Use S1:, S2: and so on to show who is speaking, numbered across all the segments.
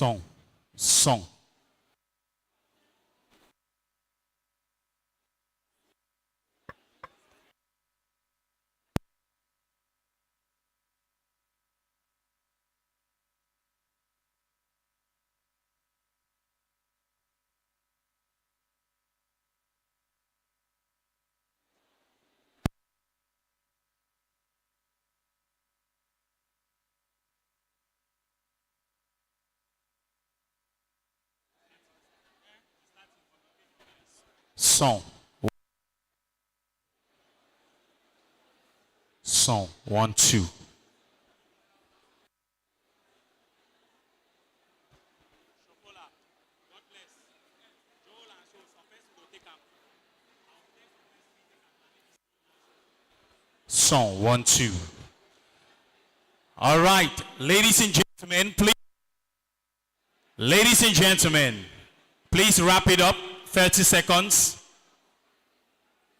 S1: Song. Song. Song. Song. 1, 2. Song. 1, 2. All right, ladies and gentlemen, please. Ladies and gentlemen, please wrap it up. 30 seconds.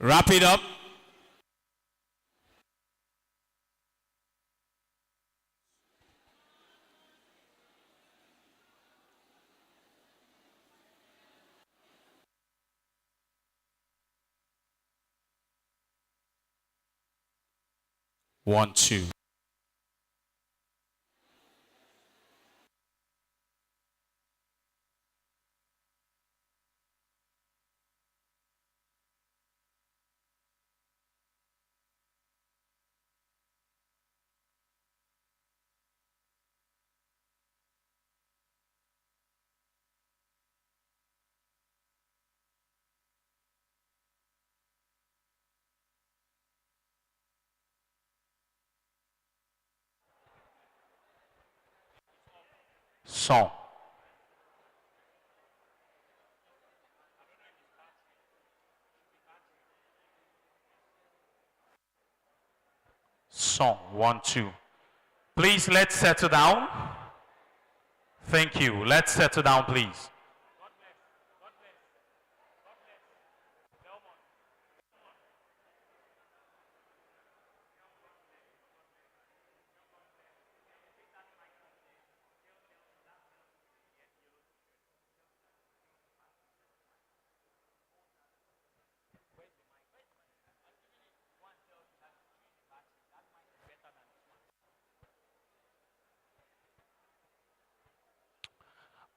S1: Wrap it up. One, two. Song. Song. 1, 2. Please, let's settle down. Thank you. Let's settle down, please.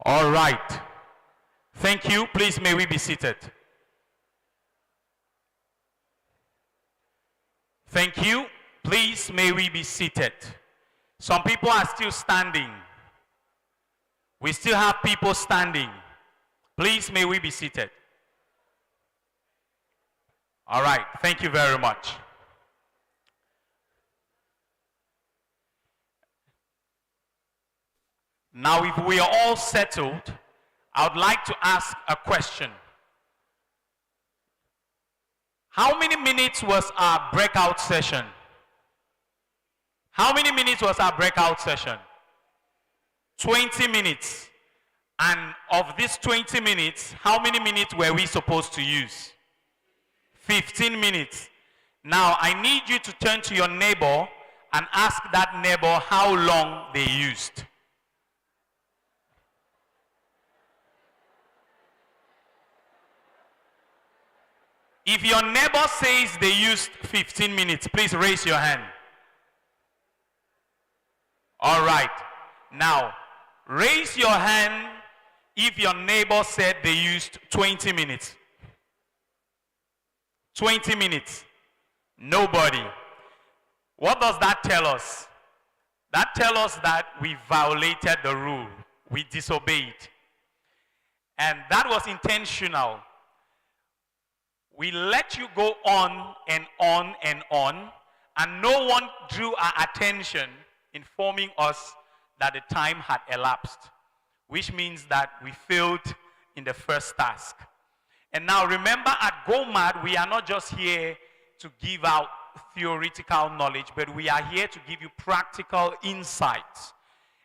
S1: All right. Thank you. Please, may we be seated. Thank you. Please, may we be seated. Some people are still standing. We still have people standing. Please, may we be seated. All right. Thank you very much. Now, if we are all settled, I would like to ask a question. How many minutes was our breakout session? How many minutes was our breakout session? 20 minutes. And of these 20 minutes, how many minutes were we supposed to use? 15 minutes. Now, I need you to turn to your neighbor and ask that neighbor how long they used. If your neighbor says they used 15 minutes, please raise your hand. All right. Now, raise your hand if your neighbor said they used 20 minutes. 20 minutes. Nobody. What does that tell us? That tells us that we violated the rule. We disobeyed. And that was intentional. We let you go on and on and on, and no one drew our attention, informing us that the time had elapsed, which means that we failed in the first task. And now remember, at GoMAD, we are not just here to give out theoretical knowledge, but we are here to give you practical insights.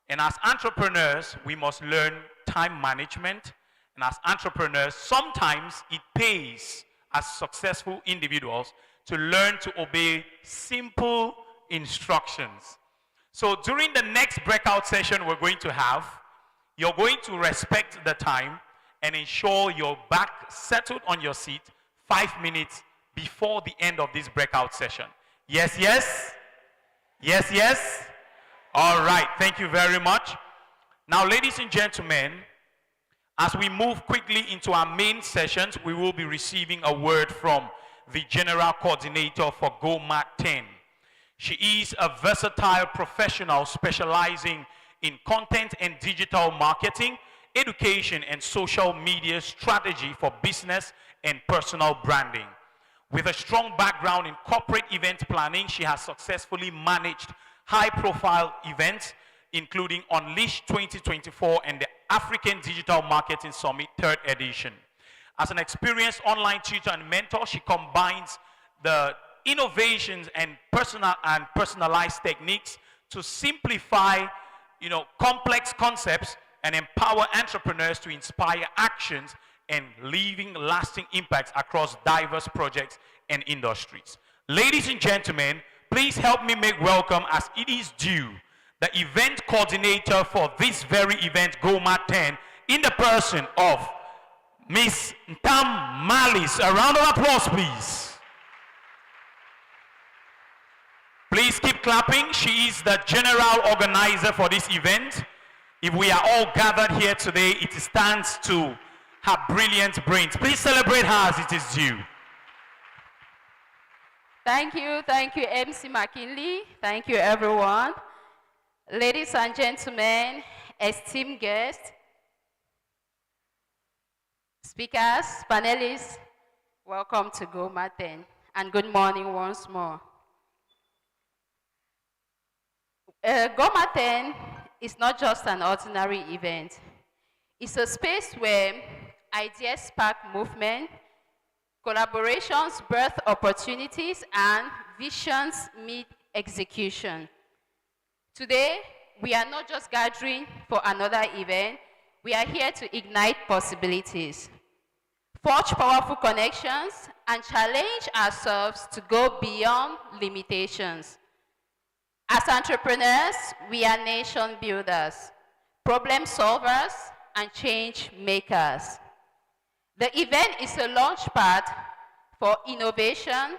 S1: And as entrepreneurs, we must learn time management. And as entrepreneurs, sometimes it pays as successful individuals to learn to obey simple instructions. So during the next breakout session we're going to have, You're going to respect the time and ensure you're back settled on your seat 5 minutes before the end of this breakout session. Yes, yes? Yes, yes? All right, thank you very much. Now, ladies and gentlemen, as we move quickly into our main sessions, we will be receiving a word from the General Coordinator for GoMAD10. She is a versatile professional specializing in content and digital marketing, education, and social media strategy for business and personal branding. With a strong background in corporate event planning, she has successfully managed high-profile events, including Unleash 2024 and the African Digital Marketing Summit 3rd edition. As an experienced online tutor and mentor, she combines the innovations and personalized techniques to simplify, complex concepts and empower entrepreneurs to inspire actions and leaving lasting impacts across diverse projects and industries. Ladies and gentlemen, please help me make welcome, as it is due, the event coordinator for this very event, GoMAD10, in the person of Miss Ntam Malis. A round of applause, please. Please keep clapping. She is the general organizer for this event. If we are all gathered here today, it stands to her brilliant brains. Please celebrate her as it is due.
S2: Thank you, MC McKinley. Thank you, everyone. Ladies and gentlemen, esteemed guests, speakers, panelists, welcome to GoMAD10, and good morning once more. GoMAD10 is not just an ordinary event. It's a space where ideas spark movement, collaborations birth opportunities, and visions meet execution. Today, we are not just gathering for another event, we are here to ignite possibilities, forge powerful connections, and challenge ourselves to go beyond limitations. As entrepreneurs, we are nation builders, problem solvers, and change makers. The event is a launchpad for innovation,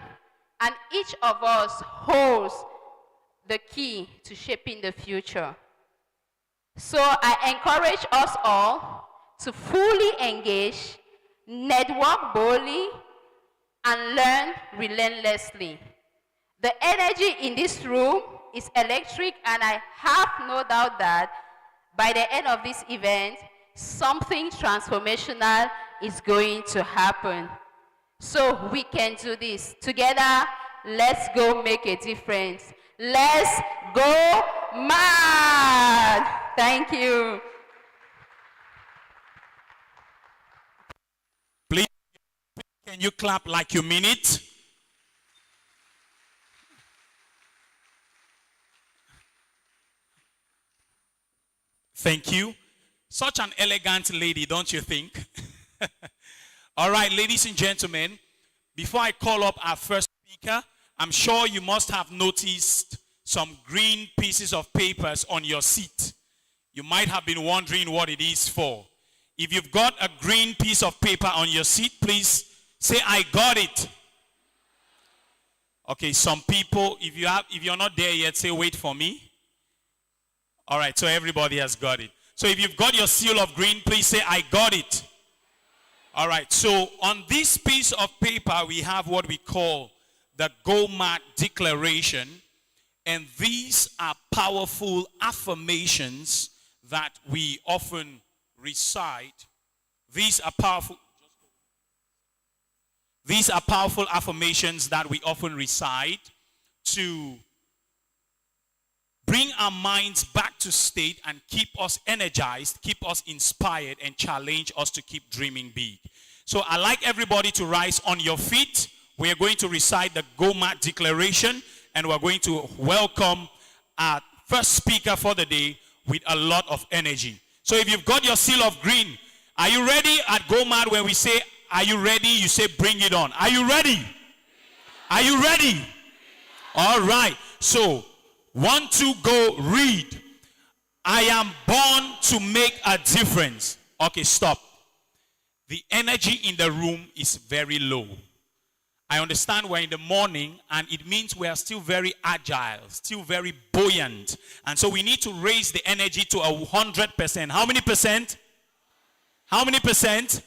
S2: and each of us holds the key to shaping the future. So I encourage us all to fully engage, network boldly, and learn relentlessly. The energy in this room is electric, and I have no doubt that by the end of this event, something transformational is going to happen. So we can do this. Together, let's go make a difference. Let's go mad! Thank you.
S1: Please, can you clap like you mean it? Thank you. Such an elegant lady, don't you think? All right, ladies and gentlemen, before I call up our first speaker, I'm sure you must have noticed some green pieces of papers on your seat. You might have been wondering what it is for. If you've got a green piece of paper on your seat, please say, I got it. Okay, some people, if you're not there yet, say, wait for me. All right, so everybody has got it. So if you've got your seal of green, please say, I got it. All right, so on this piece of paper, we have what we call the GoMAD Declaration. And these are powerful affirmations that we often recite. These are powerful affirmations that we often recite to bring our minds back to state and keep us energized, keep us inspired, and challenge us to keep dreaming big. So I'd like everybody to rise on your feet. We are going to recite the GoMAD Declaration, and we're going to welcome our first speaker for the day with a lot of energy. So if you've got your seal of green, are you ready at GoMAD? When we say, are you ready? You say, bring it on. Are you ready? Are you ready? All right. So, 1, 2, go, read.
S3: I am born to make a difference. Okay, stop. The energy in the room is very low. I understand we're in the morning and it means we are still very agile, still very buoyant. And so we need to raise the energy to 100%. How many percent? How many percent?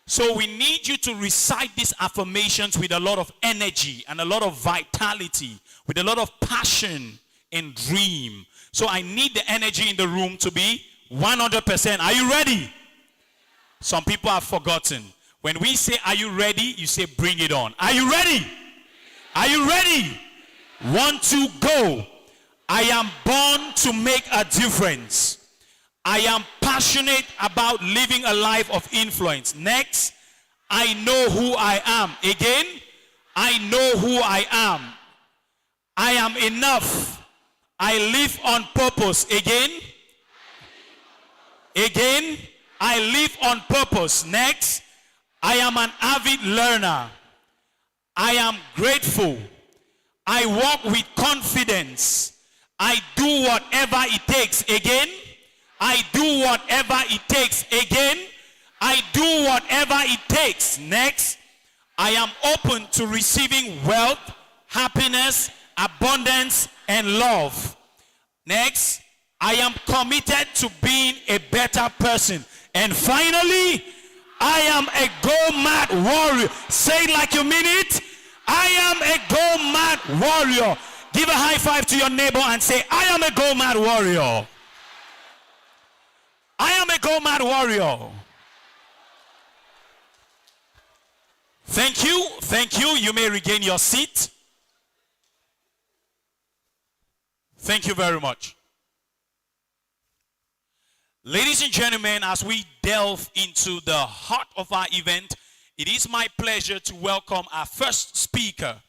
S3: So we need you to recite these affirmations with a lot of energy and a lot of vitality, with a lot of passion and dream. So I need the energy in the room to be 100%. Are you ready? Some people have forgotten. When we say, are you ready? You say, bring it on. Are you ready? Are you ready? 1, 2, go. I am born to make a difference. I am passionate about living a life of influence. Next, I know who I am. Again, I know who I am. I am enough. I live on purpose. Again, I live on purpose. Next, I am an avid learner. I am grateful. I walk with confidence. I do whatever it takes. Again, I do whatever it takes. Again, I do whatever it takes. Next, I am open to receiving wealth, happiness, abundance, and love. Next, I am committed to being a better person. And finally, I am a GoMAD warrior. Say it like you mean it. I am a GoMAD warrior. Give a high five to your neighbor and say, I am a GoMAD warrior. I am a GoMAD warrior. Thank you. Thank you. You may regain your seat. Thank you very much. Ladies and gentlemen, as we delve into the heart of our event, it is my pleasure to welcome our first speaker.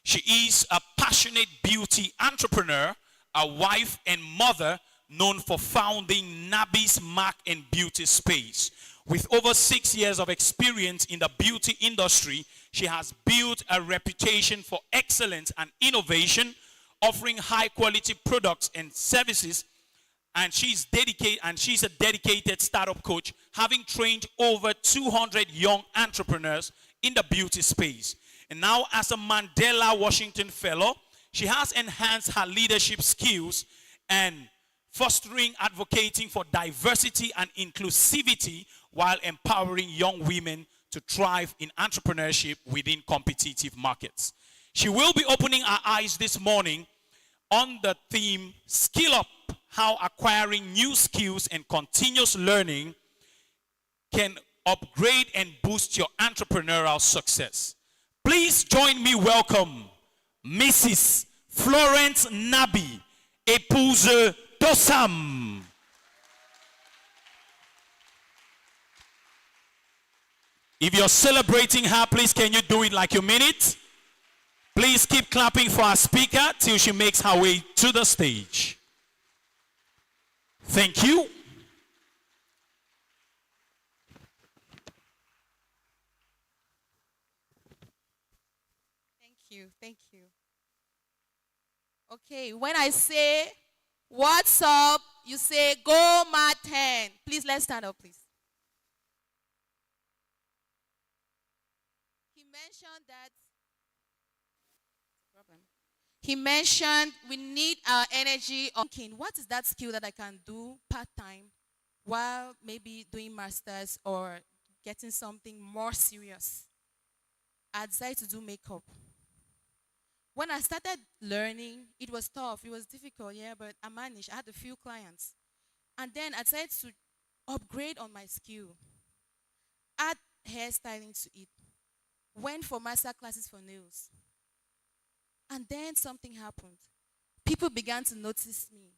S3: She is a passionate beauty entrepreneur, a wife and mother known for founding Nabi's Mark and Beauty Space. With over 6 years of experience in the beauty industry, she has built a reputation for excellence and innovation, offering high quality products and services. And she's a dedicated startup coach, having trained over 200 young entrepreneurs in the beauty space. And now, as a Mandela Washington Fellow, she has enhanced her leadership skills and fostering, advocating for diversity and inclusivity while empowering young women to thrive in entrepreneurship within competitive markets. She will be opening our eyes this morning on the theme, Skill Up, how acquiring new skills and continuous learning can upgrade and boost your entrepreneurial success. Please join me welcome Mrs. Florence Nabi Epuze Dosam. If you're celebrating her, please can you do it like you mean it? Please keep clapping for our speaker till she makes her way to the stage. Thank you.
S4: Thank you. Okay, when I say, what's up, you say, GoMAD10. Please, let's stand up, please. He mentioned that, he mentioned we need our energy on thinking, what is that skill that I can do part-time while maybe doing masters or getting something more serious? I decided to do makeup. When I started learning, it was tough, it was difficult, yeah, but I managed. I had a few clients. And then I decided to upgrade on my skill, add hairstyling to it, went for master classes for nails. And then something happened. People began to notice me.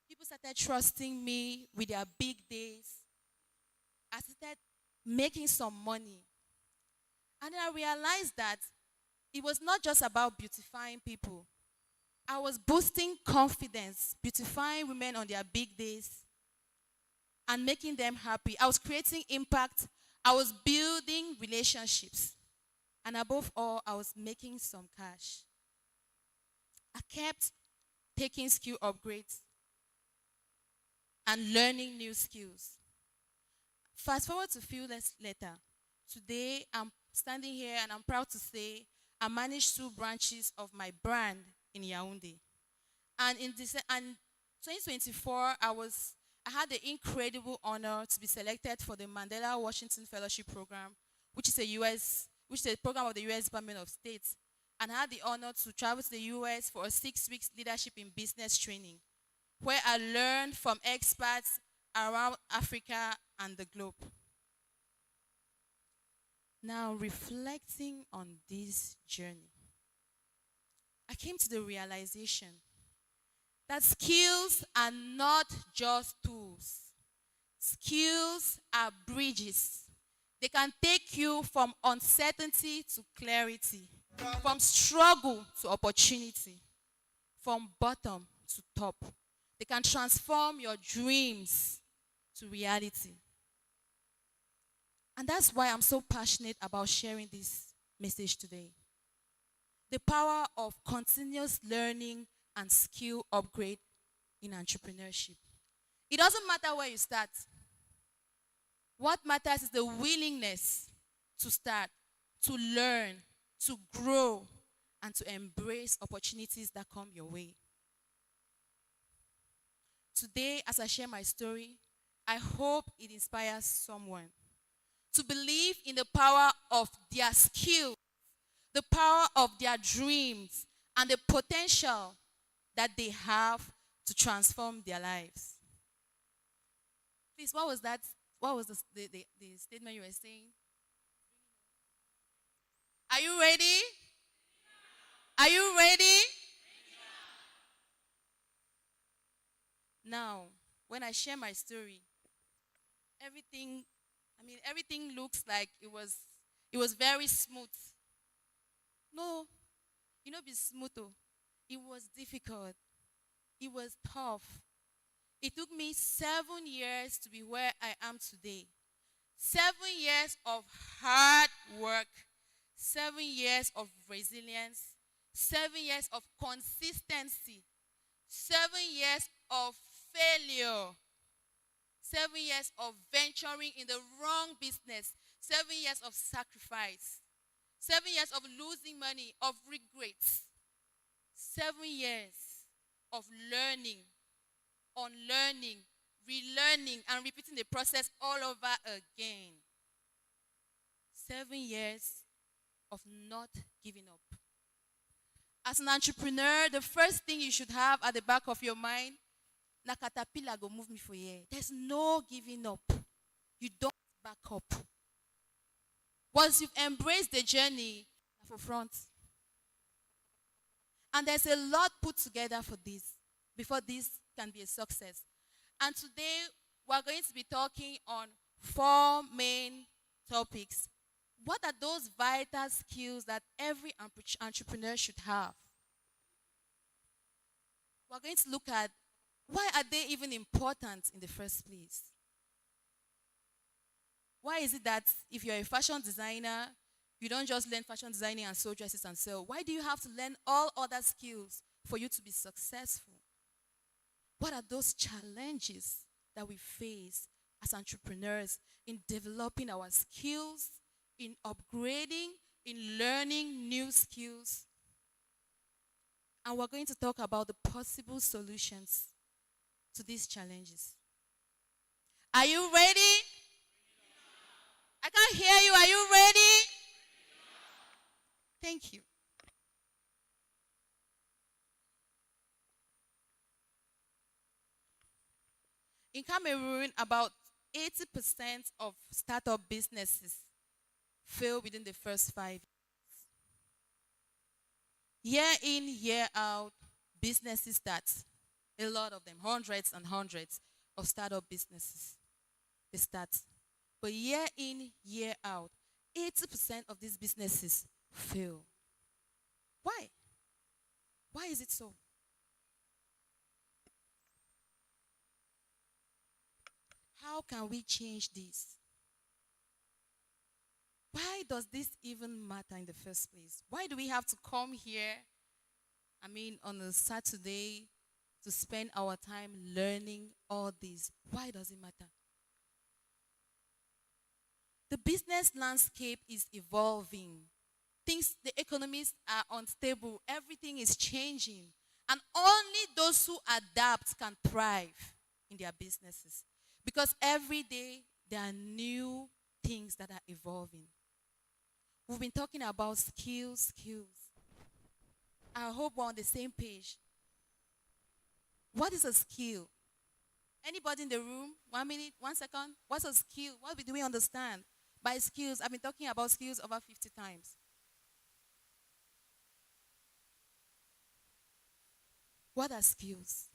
S4: People started trusting me with their big days. I started making some money. And then I realized that it was not just about beautifying people. I was boosting confidence, beautifying women on their big days, and making them happy. I was creating impact. I was building relationships. And above all, I was making some cash. I kept taking skill upgrades. and learning new skills. Fast forward to a few days later. Today, I'm standing here and I'm proud to say I manage 2 branches of my brand in Yaoundé. And in this, and 2024, I had the incredible honor to be selected for the Mandela Washington Fellowship Program, which is a program of the U.S. Department of State, and I had the honor to travel to the U.S. for a 6 weeks leadership in business training, where I learned from experts around Africa and the globe. Now, reflecting on this journey, I came to the realization that skills are not just tools. Skills are bridges. They can take you from uncertainty to clarity, from struggle to opportunity, from bottom to top. They can transform your dreams to reality. And that's why I'm so passionate about sharing this message today. The power of continuous learning and skill upgrade in entrepreneurship. It doesn't matter where you start. What matters is the willingness to start, to learn, to grow, and to embrace opportunities that come your way. Today, as I share my story, I hope it inspires someone to believe in the power of their skill, the power of their dreams, and the potential that they have to transform their lives. Please, what was that? What was the statement you were saying? Are you ready? Are you ready? Now, when I share my story, everything looks like it was very smooth. No, be smooth. Oh. It was difficult. It was tough. It took me 7 years to be where I am today. 7 years of hard work, 7 years of resilience, 7 years of consistency, 7 years of failure, 7 years of venturing in the wrong business, 7 years of sacrifice, 7 years of losing money, of regrets, 7 years of learning, unlearning, relearning, and repeating the process all over again. 7 years of not giving up. As an entrepreneur, the first thing you should have at the back of your mind, na caterpillar go move me for here. There's no giving up. You don't back up. Once you've embraced the journey, for front. And there's a lot put together for this, before this can be a success. And today, we're going to be talking on 4 main topics. What are those vital skills that every entrepreneur should have? We're going to look at why are they even important in the first place? Why is it that if you're a fashion designer, you don't just learn fashion designing and sew dresses and sell? Why do you have to learn all other skills for you to be successful? What are those challenges that we face as entrepreneurs in developing our skills, in upgrading, in learning new skills? And we're going to talk about the possible solutions to these challenges. Are you ready? I can't hear you. Are you ready? Thank you. In Cameroon, about 80% of startup businesses fail within the first 5 years. Year in, year out, businesses start. A lot of them, hundreds and hundreds of startup businesses, they start. But year in, year out, 80% of these businesses fail. Why? Why is it so? How can we change this? Why does this even matter in the first place? Why do we have to come here, on a Saturday to spend our time learning all these? Why does it matter? The business landscape is evolving. Things, the economies are unstable. Everything is changing. And only those who adapt can thrive in their businesses. Because every day there are new things that are evolving. We've been talking about skills. I hope we're on the same page. What is a skill? Anybody in the room? 1 minute, 1 second. What's a skill? What do we understand by skills? I've been talking about skills over 50 times. What are skills?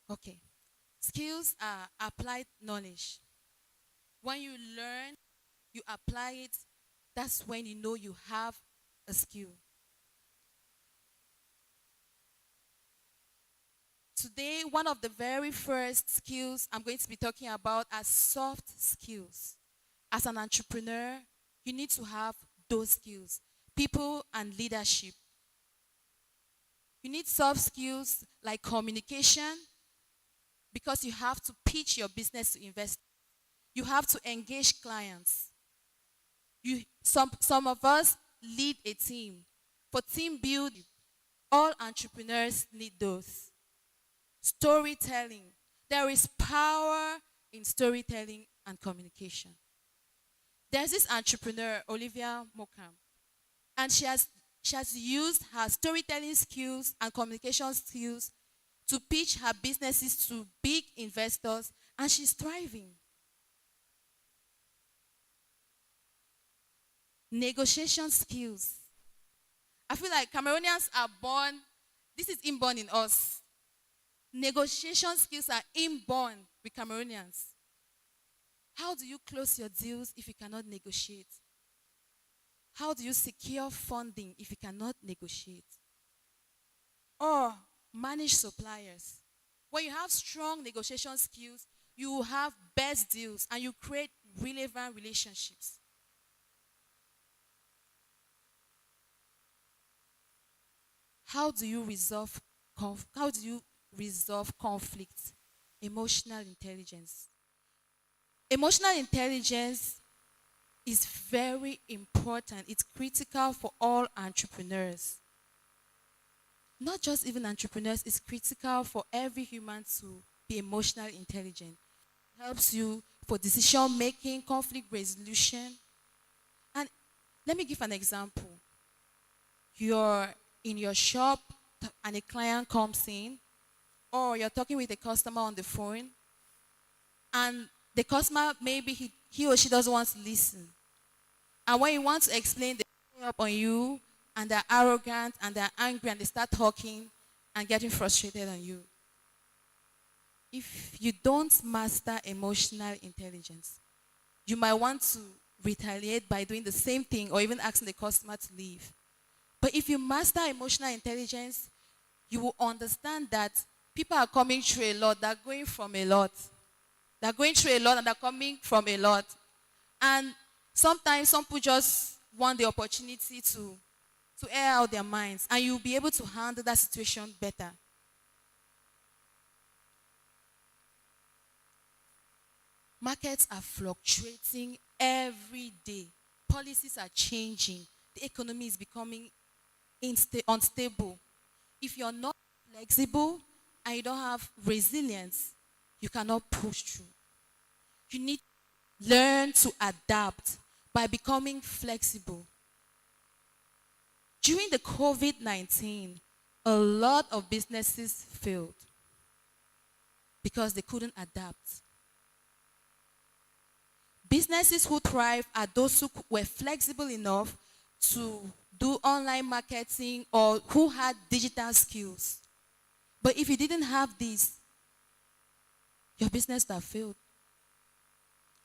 S4: Okay. Skills are applied knowledge. When you learn, you apply it, that's when you know you have a skill. Today, one of the very first skills I'm going to be talking about are soft skills. As an entrepreneur, you need to have those skills, people and leadership. You need soft skills like communication, because you have to pitch your business to investors. You have to engage clients. Some of us lead a team. For team building, all entrepreneurs need those. Storytelling. There is power in storytelling and communication. There's this entrepreneur, Olivia Mokam, and she has used her storytelling skills and communication skills to pitch her businesses to big investors, and she's thriving. Negotiation skills. I feel like Cameroonians are born, this is inborn in us. Negotiation skills are inborn with Cameroonians. How do you close your deals if you cannot negotiate? How do you secure funding if you cannot negotiate? Or manage suppliers. When you have strong negotiation skills, you will have best deals and you create relevant relationships. How do you resolve conflict? Emotional intelligence. Emotional intelligence is very important. It's critical for all entrepreneurs. Not just even entrepreneurs, it's critical for every human to be emotionally intelligent. It helps you for decision making, conflict resolution. And let me give an example. You're in your shop and a client comes in, or you're talking with a customer on the phone, and the customer, maybe he or she doesn't want to listen. And when you want to explain, they hang up on you, and they're arrogant, and they're angry, and they start talking and getting frustrated on you. If you don't master emotional intelligence, you might want to retaliate by doing the same thing or even asking the customer to leave. But if you master emotional intelligence, you will understand that people are coming through a lot. They're going from a lot. They're going through a lot and they're coming from a lot. And sometimes some people just want the opportunity to air out their minds. And you'll be able to handle that situation better. Markets are fluctuating every day. Policies are changing. The economy is becoming unstable. If you're not flexible and you don't have resilience, you cannot push through. You need to learn to adapt by becoming flexible. During the COVID-19, a lot of businesses failed because they couldn't adapt. Businesses who thrive are those who were flexible enough to do online marketing or who had digital skills. But if you didn't have this, your business would have failed.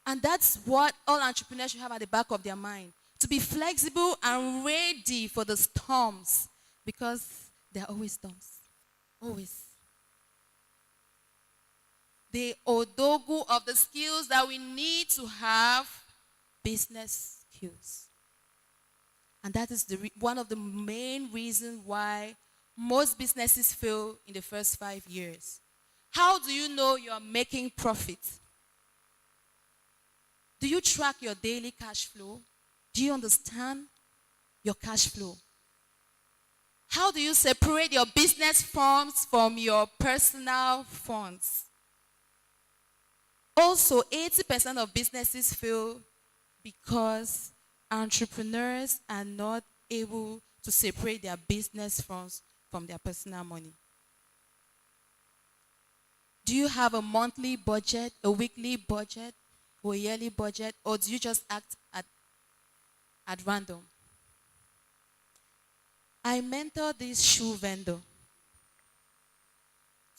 S4: And that's what all entrepreneurs should have at the back of their mind. To be flexible and ready for the storms. Because there are always storms. Always. The odogu of the skills that we need to have, business skills. And that is one of the main reasons why Most businesses fail in the first 5 years. How do you know you're making profit? Do you track your daily cash flow? Do you understand your cash flow? How do you separate your business funds from your personal funds? Also, 80% of businesses fail because entrepreneurs are not able to separate their business funds from their personal money. Do you have a monthly budget, a weekly budget, or a yearly budget, or do you just act at random? I mentored this shoe vendor.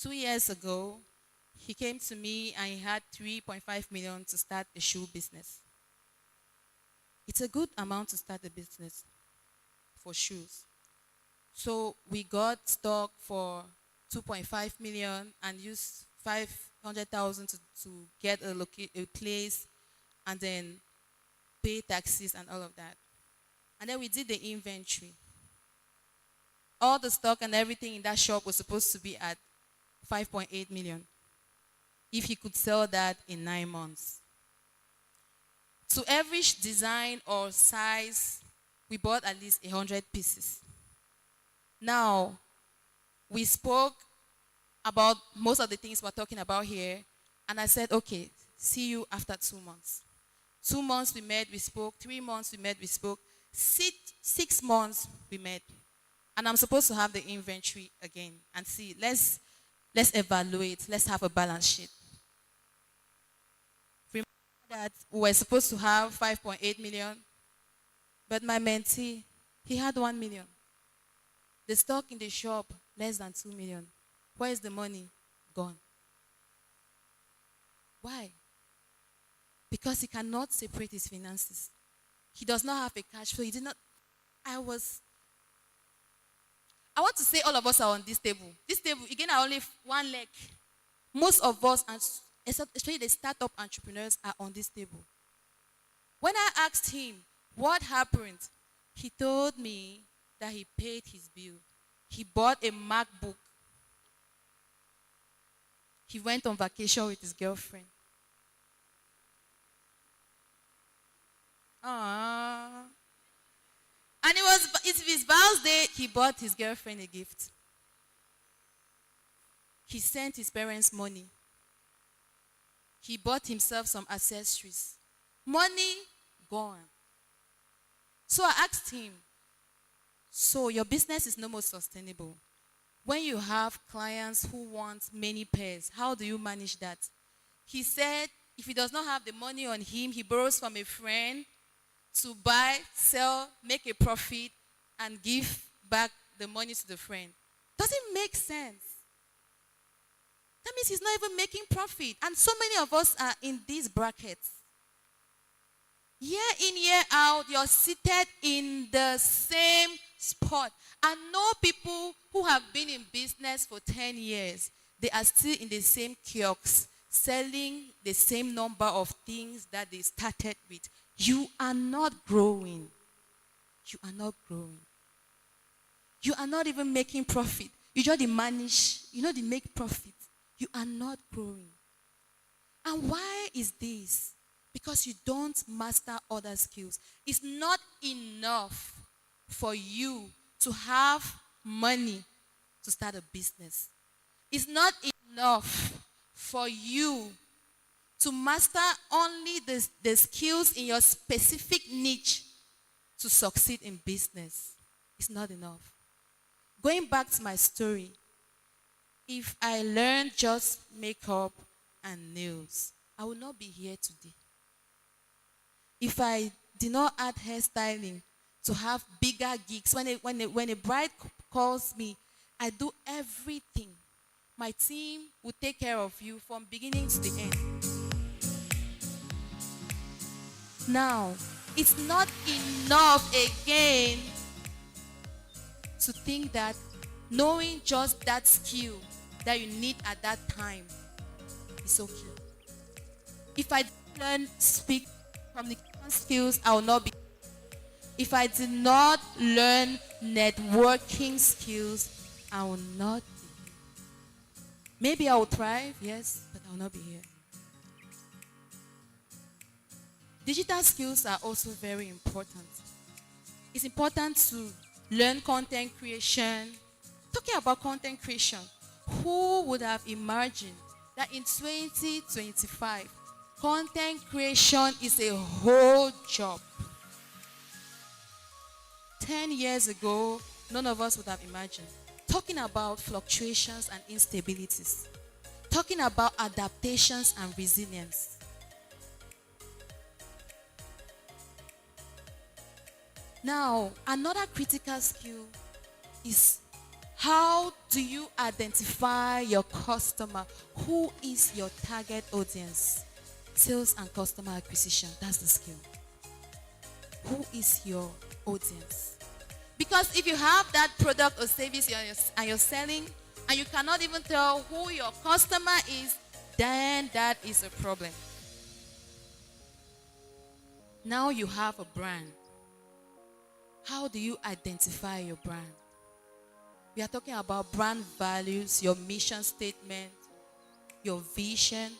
S4: 2 years ago, he came to me and he had 3.5 million to start a shoe business. It's a good amount to start a business for shoes. So we got stock for 2.5 million and used 500,000 to get a place and then pay taxes and all of that. And then we did the inventory. All the stock and everything in that shop was supposed to be at 5.8 million. If he could sell that in 9 months. To every design or size, we bought at least 100 pieces. Now, we spoke about most of the things we're talking about here, and I said, okay, see you after 2 months. 2 months we met, we spoke. 3 months we met, we spoke. 6 months we met. And I'm supposed to have the inventory again and see, let's evaluate, let's have a balance sheet. Remember that we were supposed to have 5.8 million, but my mentee, he had 1 million. The stock in the shop, less than 2 million. Where is the money? Gone. Why? Because he cannot separate his finances. He does not have a cash flow. He did not. I want to say all of us are on this table. This table, again, are only one leg. Most of us, especially the startup entrepreneurs, are on this table. When I asked him what happened, he told me that he paid his bill. He bought a MacBook. He went on vacation with his girlfriend. Aww. And it's his birthday, he bought his girlfriend a gift. He sent his parents money. He bought himself some accessories. Money gone. So I asked him, so your business is no more sustainable. When you have clients who want many pairs, how do you manage that? He said if he does not have the money on him, he borrows from a friend to buy, sell, make a profit, and give back the money to the friend. Doesn't make sense. That means he's not even making profit. And so many of us are in these brackets. Year in, year out, you're seated in the same spot. I know people who have been in business for 10 years. They are still in the same kiosks, selling the same number of things that they started with. You are not growing. You are not growing. You are not even making profit. You just manage, they make profit. You are not growing. And why is this? Because you don't master other skills. It's not enough for you to have money to start a business. It's not enough for you to master only the skills in your specific niche to succeed in business. It's not enough. Going back to my story, if I learned just makeup and nails, I would not be here today. If I did not add hairstyling to have bigger gigs, when a bride calls me, I do everything. My team will take care of you from beginning to the end. Now, it's not enough again to think that knowing just that skill that you need at that time is okay. If I didn't learn speak communication skills, I will not be. If I did not learn networking skills, I will not be here. Maybe I will thrive, yes, but I will not be here. Digital skills are also very important. It's important to learn content creation. Talking about content creation, who would have imagined that in 2025, content creation is a whole job? 10 years ago, none of us would have imagined. Talking about fluctuations and instabilities. Talking about adaptations and resilience. Now, another critical skill is how do you identify your customer? Who is your target audience? Sales and customer acquisition, that's the skill. Who is your audience? Because if you have that product or service and you're selling and you cannot even tell who your customer is, then that is a problem. Now you have a brand. How do you identify your brand? We are talking about brand values, your mission statement, your vision.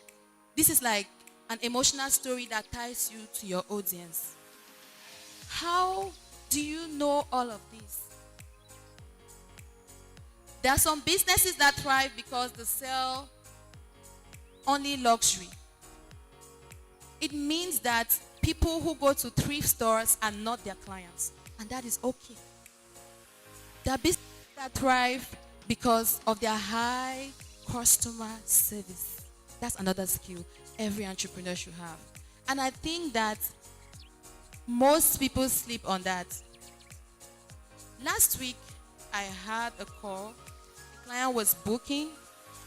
S4: This is like an emotional story that ties you to your audience. How do you know all of this? There are some businesses that thrive because they sell only luxury. It means that people who go to thrift stores are not their clients, and that is okay. There are businesses that thrive because of their high customer service. That's another skill every entrepreneur should have. And I think that most people sleep on that. Last week, I had a call. The client was booking,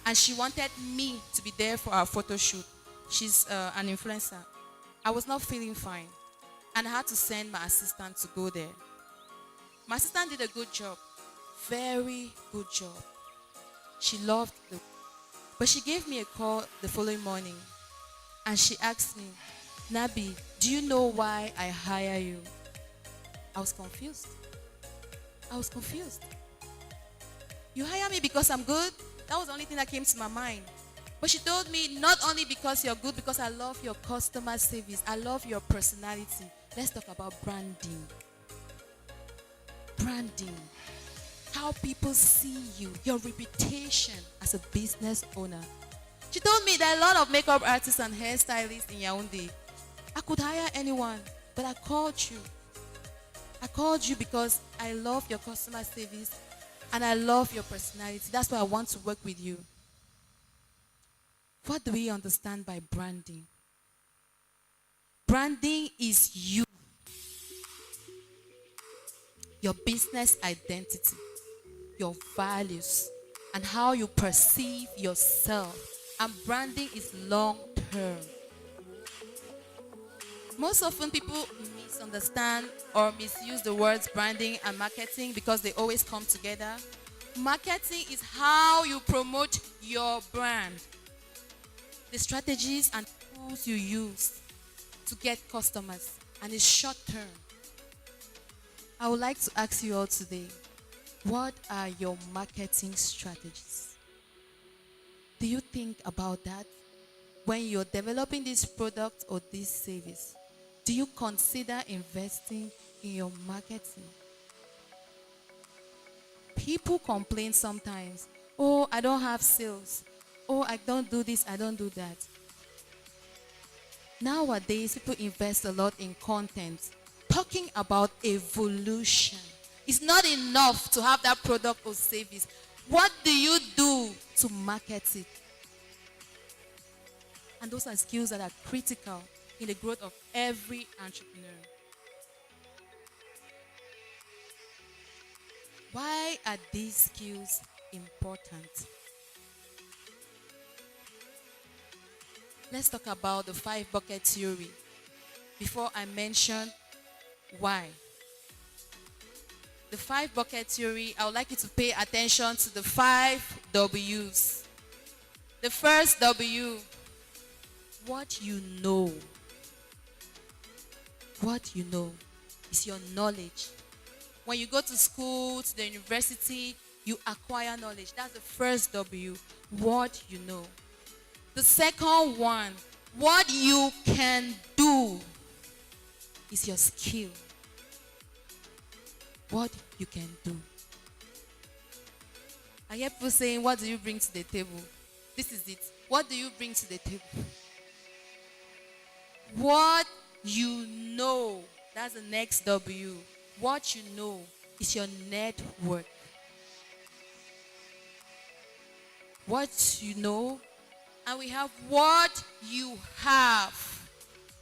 S4: and she wanted me to be there for our photo shoot. She's an influencer. I was not feeling fine, and I had to send my assistant to go there. My assistant did a good job. Very good job. She loved the... But she gave me a call the following morning, and she asked me, Nabi, do you know why I hire you? I was confused. You hire me because I'm good? That was the only thing that came to my mind. But she told me, not only because you're good, because I love your customer service. I love your personality. Let's talk about branding. Branding. How people see you, your reputation as a business owner. She told me there are a lot of makeup artists and hairstylists in Yaoundé. I could hire anyone, but I called you. I called you because I love your customer service and I love your personality. That's why I want to work with you. What do we understand by branding? Branding is you. Your business identity, your values, and how you perceive yourself. And branding is long term. Most often people misunderstand or misuse the words branding and marketing because they always come together. Marketing is how you promote your brand. The strategies and tools you use to get customers, and it's short term. I would like to ask you all today, what are your marketing strategies? Do you think about that when you're developing this product or this service? Do you consider investing in your marketing? People complain sometimes, oh, I don't have sales. Oh, I don't do this, I don't do that. Nowadays, people invest a lot in content. Talking about evolution. It's not enough to have that product or service. What do you do to market it? And those are skills that are critical in the growth of every entrepreneur. Why are these skills important? Let's talk about the 5-bucket theory before I mention why. The 5-bucket theory, I would like you to pay attention to the 5 W's. The first W, what you know. What you know is your knowledge. When you go to school, to the university, You acquire knowledge. That's the first W, what you know. The second one, what you can do, is your skill. What you can do. I hear people saying, what do you bring to the table? This is it. What do you bring to the table? What you know, that's the next W. What you know is your network. What you know, and we have what you have,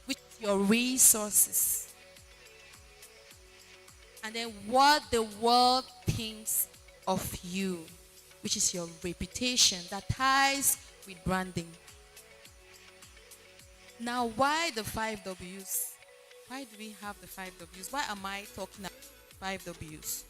S4: which is your resources. And then what the world thinks of you, which is your reputation that ties with branding. Now, why the 5 W's? Why do we have the 5 W's? Why am I talking about 5 W's?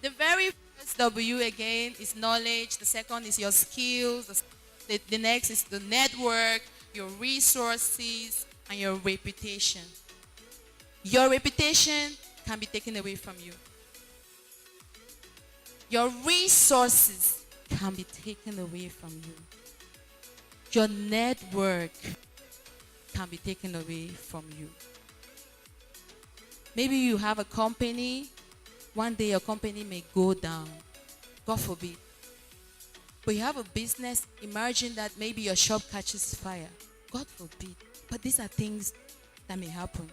S4: The very first W again is knowledge. The second is your skills. The next is the network, your resources, and your reputation. Your reputation can be taken away from you. Your resources can be taken away from you. Your network can be taken away from you. Maybe you have a company. One day your company may go down. God forbid. But you have a business. Imagine that maybe your shop catches fire. God forbid. But these are things that may happen.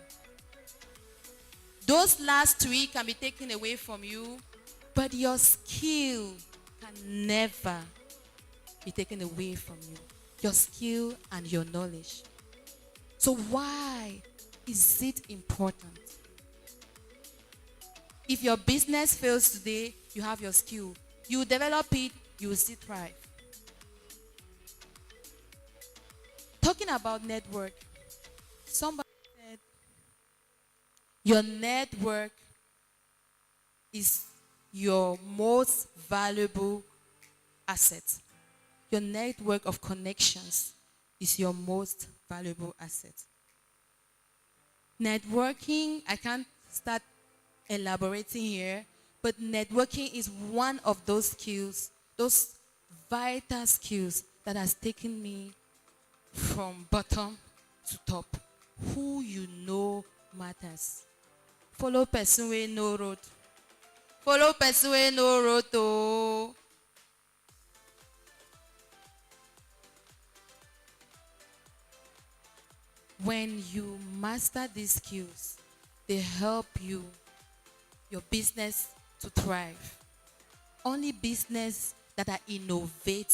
S4: Those last 3 can be taken away from you, but your skill can never be taken away from you. Your skill and your knowledge. So why is it important? If your business fails today, you have your skill. You develop it, you will still thrive. Talking about network, somebody said, your network is your most valuable asset. Your network of connections is your most valuable asset. Networking, I can't start elaborating here, but networking is one of those skills, those vital skills that has taken me from bottom to top. Who you know matters. Follow person wey no road. Follow person wey no road oh. When you master these skills, they help you, your business, to thrive. Only business that are innovative